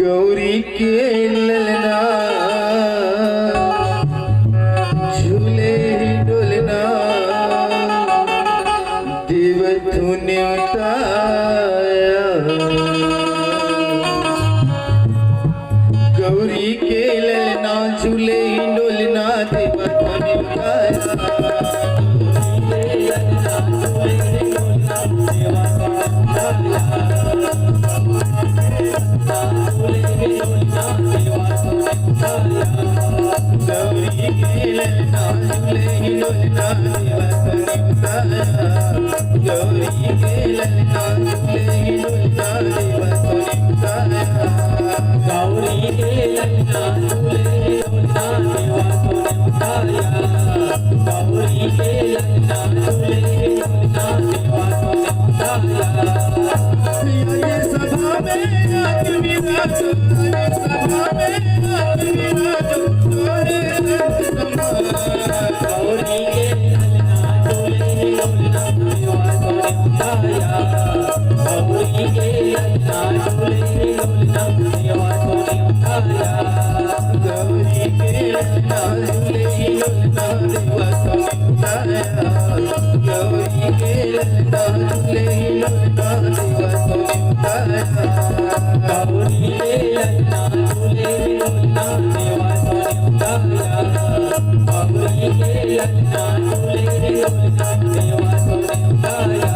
गौरी के ललना झूले डोलना देव तूने उताया। गौरी के ललना झूले डोलना देव तूने उताया। गौरी के ललना झूले डोलना देव तूने उताया। गौरी के ललना झूले डोलना देव तूने उताया। गौरी के ललना झूले डोलना देव तूने उताया। गौरी के ललना झूले डोलना देव तूने उताया। ये सभा में रात विराजो, ये सभा में रात विराजो, तोरे संग संभाल। गौरी के ललना झूले डोलना देव तूने उताया। गौरी के ललना झूले डोलना देव तूने उताया। गौरी के ललना झूले डोलना देव तूने उताया। गौरी के ललना झूले डोलना देव तूने उताया। गौरी के ललना झूले डोलना देव तूने उताया। गौरी के ललना झूले डोलना देव तूने उताया।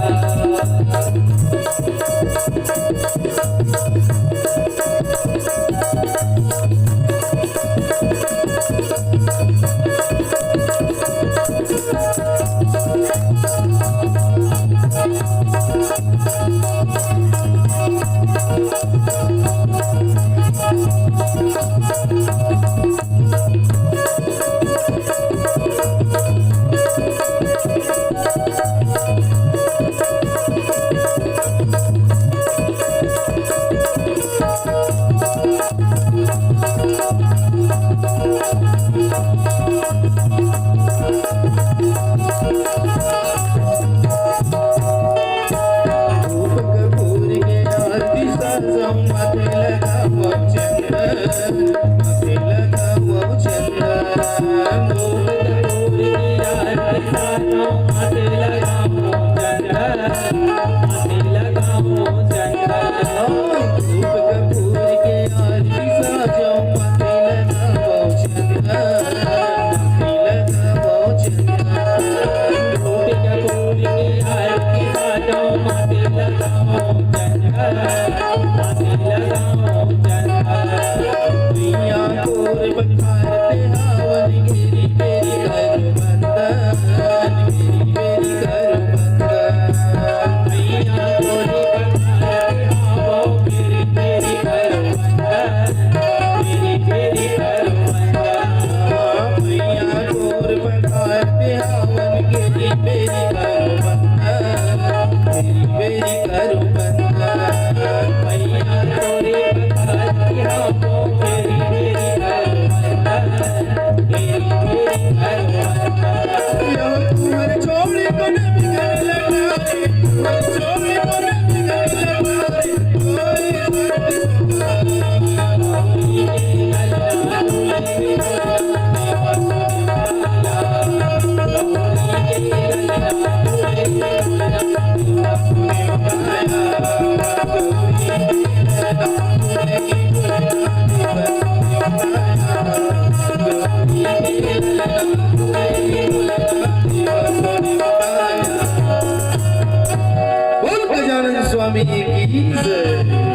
स्वामी की जय।